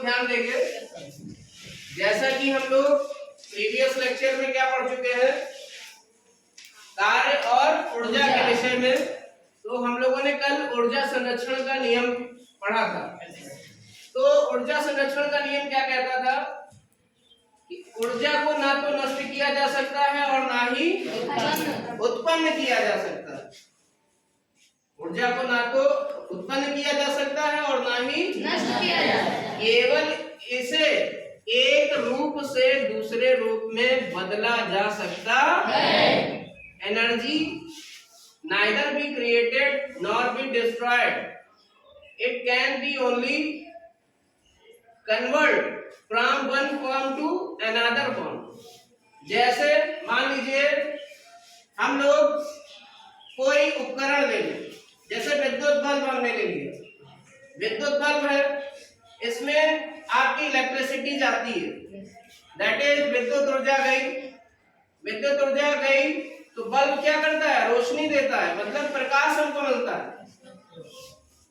ध्यान देंगे। जैसा कि हम लोग प्रीवियस लेक्चर में क्या पढ़ चुके हैं, कार्य और ऊर्जा के विषय में, तो हम लोगों ने कल ऊर्जा संरक्षण का नियम पढ़ा था। तो ऊर्जा संरक्षण का नियम क्या कहता था कि ऊर्जा को ना तो नष्ट किया जा सकता है और ना ही उत्पन्न किया जा सकता है। ऊर्जा को ना तो उत्पन्न किया जा सकता है और ना ही नष्ट किया जा सकता है। केवल इसे एक रूप से दूसरे रूप में बदला जा सकता है। Energy neither be created nor be destroyed. It can be only convert from one form to another form. जैसे मान लीजिए हम लोग कोई उपकरण ले लें, जैसे विद्युत बल्ब हमने ले लिया। विद्युत बल्ब है, इसमें आपकी इलेक्ट्रिसिटी जाती है, दैट इज विद्युत ऊर्जा गई। विद्युत ऊर्जा गई तो बल्ब क्या करता है, रोशनी देता है, मतलब प्रकाश हमको मिलता है।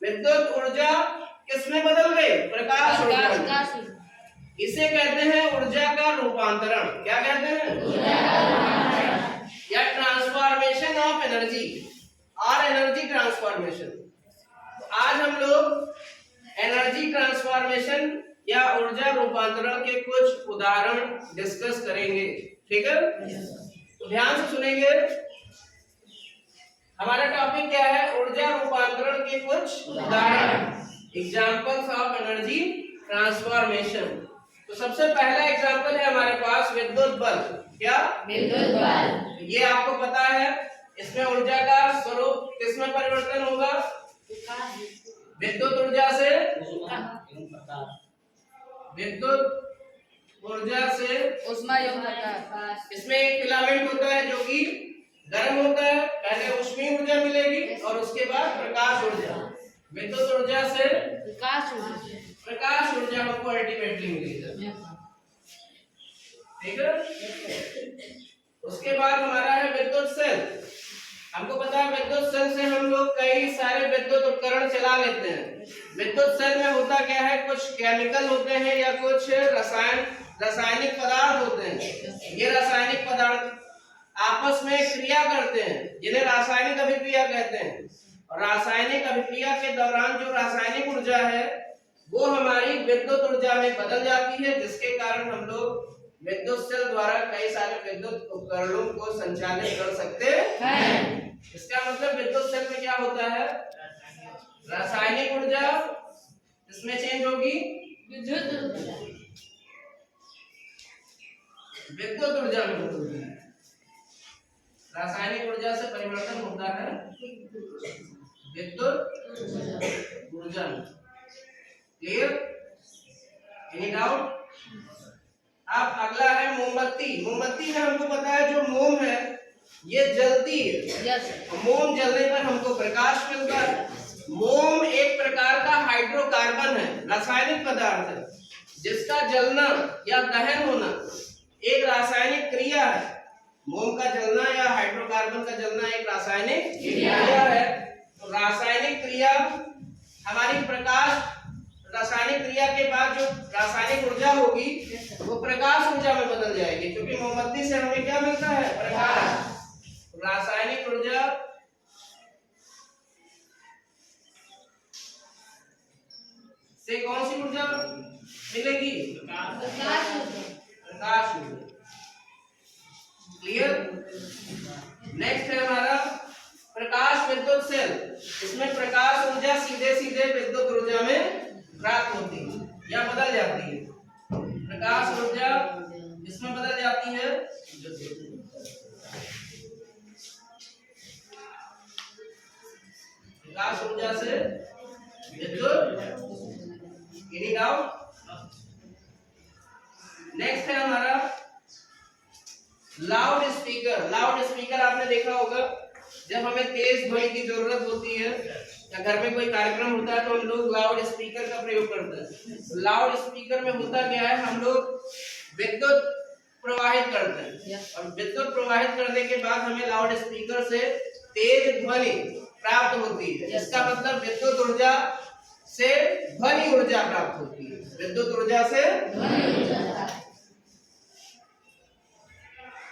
विद्युत ऊर्जा किसमें बदल गई, प्रकाश ऊर्जा। इसे कहते हैं ऊर्जा का रूपांतरण। क्या कहते हैं, या ट्रांसफॉर्मेशन ऑफ एनर्जी और एनर्जी ट्रांसफॉर्मेशन। आज हम लोग एनर्जी ट्रांसफॉर्मेशन या ऊर्जा रूपांतरण के कुछ उदाहरण डिस्कस करेंगे, ठीक है। तो ध्यान से सुनेंगे। हमारा टॉपिक क्या है, ऊर्जा रूपांतरण के कुछ उदाहरण, एग्जांपल्स ऑफ एनर्जी ट्रांसफॉर्मेशन। तो सबसे पहला एग्जांपल है हमारे पास विद्युत बल्ब। क्या, विद्युत बल्ब। ये आपको पता है, इसमें ऊर्जा का स्वरूप किसमें परिवर्तन होगा, विद्युत ऊर्जा से, विद्युत ऊर्जा से ऊष्मा योग प्रकाश। इसमें एक फिलामेंट होता है जो कि गर्म होता है, पहले ऊष्मीय ऊर्जा मिलेगी और उसके बाद प्रकाश ऊर्जा। विद्युत ऊर्जा से प्रकाश ऊर्जा हमको अल्टीमेटली मिलेगी, ठीक है। उसके बाद हमारा है विद्युत सेल। हमको पता है विद्युत सेल से हम लोग कई सारे विद्युत उपकरण चला लेते हैं। विद्युत सेल में होता क्या है, कुछ केमिकल होते हैं या कुछ रासायनिक पदार्थ होते हैं। ये रासायनिक पदार्थ आपस में क्रिया करते हैं, जिन्हें रासायनिक अभिक्रिया कहते हैं। और रासायनिक अभिक्रिया के दौरान जो रासायनिक ऊर्जा है वो हमारी विद्युत ऊर्जा में बदल जाती है, जिसके कारण हम लोग विद्युत सेल द्वारा कई सारे विद्युत उपकरणों को संचालित कर सकते हैं। इसका मतलब विद्युत सेल में क्या होता है, रासायनिक ऊर्जा इसमें चेंज होगी, विद्युत ऊर्जा में बदलती है। रासायनिक ऊर्जा से परिवर्तन होता है विद्युत ऊर्जा में। Clear, any doubt. अब अगला है मोमबत्ती। मोमबत्ती में हमको पता है जो मोम है ये जलती है। मोम जलने पर हमको प्रकाश मिलता है। मोम एक प्रकार का हाइड्रोकार्बन है, रासायनिक पदार्थ है, जिसका जलना या दहन होना एक रासायनिक क्रिया है। मोम का जलना या हाइड्रोकार्बन का जलना एक रासायनिक क्रिया है। तो रासायनिक क्रिया हमारी प्रकाश, रासायनिक क्रिया के बाद जो रासायनिक ऊर्जा होगी वो प्रकाश ऊर्जा में बदल जाएगी, क्योंकि मोमबत्ती से हमें क्या मिलता है, प्रकाश। रासायनिक ऊर्जा से कौन सी ऊर्जा मिलेगी, प्रकाश ऊर्जा। क्लियर। नेक्स्ट है हमारा प्रकाश विद्युत सेल। इसमें प्रकाश ऊर्जा सीधे सीधे विद्युत ऊर्जा में प्राप्त होती है या बदल जाती है। प्रकाश ऊर्जा इसमें बदल जाती है, प्रकाश ऊर्जा से विद्युत। Any doubt. नेक्स्ट है हमारा लाउड स्पीकर। लाउड स्पीकर आपने देखा होगा, जब हमें तेज ध्वनि की जरूरत होती है या घर में कोई कार्यक्रम होता है तो हम लोग लाउड स्पीकर का प्रयोग करते हैं। लाउड स्पीकर में होता क्या है, हम लोग विद्युत प्रवाहित करते हैं और विद्युत प्रवाहित करने के बाद हमें लाउड स्पीकर से तेज ध्वनि प्राप्त होती है। इसका मतलब विद्युत ऊर्जा से ध्वनि ऊर्जा प्राप्त होती है। विद्युत ऊर्जा से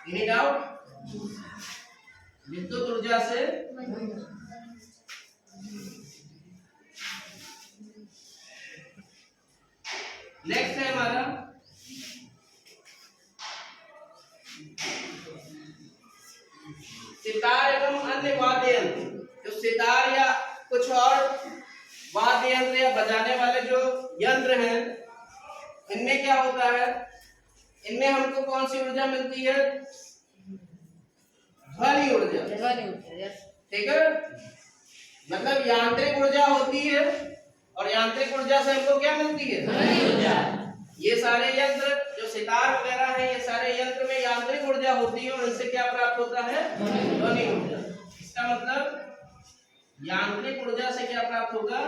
एनी डाउट? विद्युत ऊर्जा से नेक्स्ट है हमारा सितार एवं अन्य वाद्य यंत्र। जो सितार या कुछ और वाद्य यंत्र या बजाने वाले जो यंत्र हैं, इनमें क्या होता है, इनमें हमको कौन सी ऊर्जा मिलती है? ध्वनि ऊर्जा। ठीक है, मतलब यांत्रिक ऊर्जा होती है और यांत्रिक ऊर्जा से हमको क्या मिलती है? ध्वनि ऊर्जा। ये सारे यंत्र जो सितार वगैरह हैं, ये सारे यंत्र में यांत्रिक ऊर्जा होती है और इनसे क्या प्राप्त होता है? ध्वनि ऊर्जा। इसका मतलब यांत्रिक ऊर्जा से क्या प्राप्त होगा?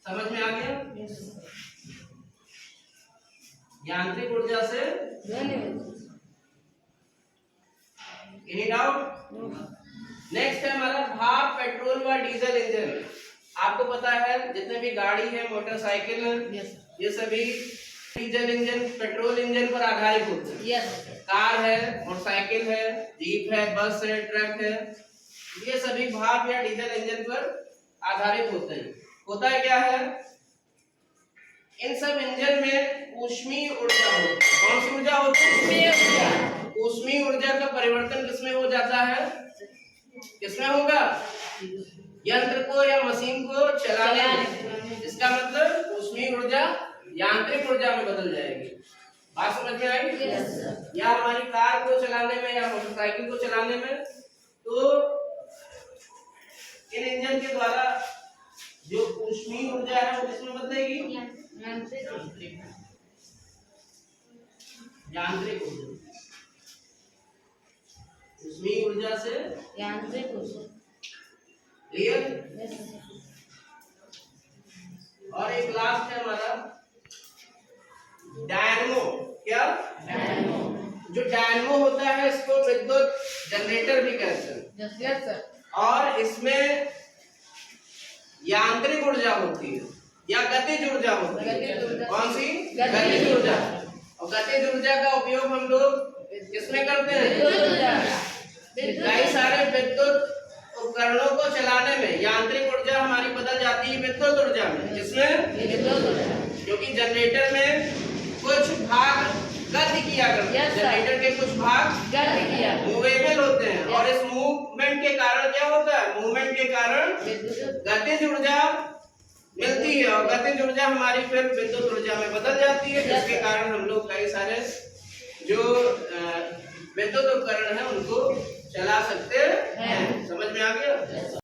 समझ में आ गया? यांत्रिक ऊर्जा से एनी डाउट? नेक्स्ट है हमारा भाप पेट्रोल व डीजल इंजन। आपको पता है जितने भी गाड़ी है, मोटरसाइकिल है, ये सभी डीजल इंजन, पेट्रोल इंजन पर आधारित होते हैं। कार है, मोटरसाइकिल है, जीप है, बस है, ट्रक है, ये सभी भाप या डीजल इंजन पर आधारित होते हैं। होता है क्या है, इन सब इंजन में ऊष्मीय ऊर्जा होती है। कौन सी ऊर्जा होती है? ऊष्मीय ऊर्जा का परिवर्तन किसमें हो जाता है? किसमें होगा? यंत्र को या मशीन को चलाने में। इसका मतलब ऊष्मीय ऊर्जा यांत्रिक ऊर्जा में बदल जाएगी। बात समझ में आई? या हमारी कार को चलाने में या मोटरसाइकिल को चलाने में, तो इन इंजन के द्वारा जो ऊष्मीय ऊर्जा है वो किसमें बदलेगी? यांत्रिक ऊर्जा। ऊष्मीय ऊर्जा से यांत्रिक ऊर्जा। क्लियर? और एक लास्ट है हमारा डायनमो। क्या? डायनमो। जो डायनमो होता है इसको विद्युत जनरेटर भी कहते हैं। और इसमें यांत्रिक ऊर्जा होती है या गतिज ऊर्जा होती है। कौन सी? गतिज ऊर्जा। और गतिज ऊर्जा का उपयोग हम लोग किसमें करते हैं? कई सारे विद्युत उपकरणों को चलाने में यांत्रिक ऊर्जा हमारी बदल जाती है विद्युत ऊर्जा में। जिसमें क्योंकि जनरेटर में कुछ भाग गति किया करते हैं, जनरेटर के कुछ भाग मूवेबल होते हैं और इस मूवमेंट के कारण क्या होता है? मूवमेंट के कारण गतिज ऊर्जा मिलती है और गतिज ऊर्जा हमारी फिर विद्युत ऊर्जा में बदल जाती है, जिसके कारण हम लोग कई सारे जो विद्युत उपकरण है उनको चला सकते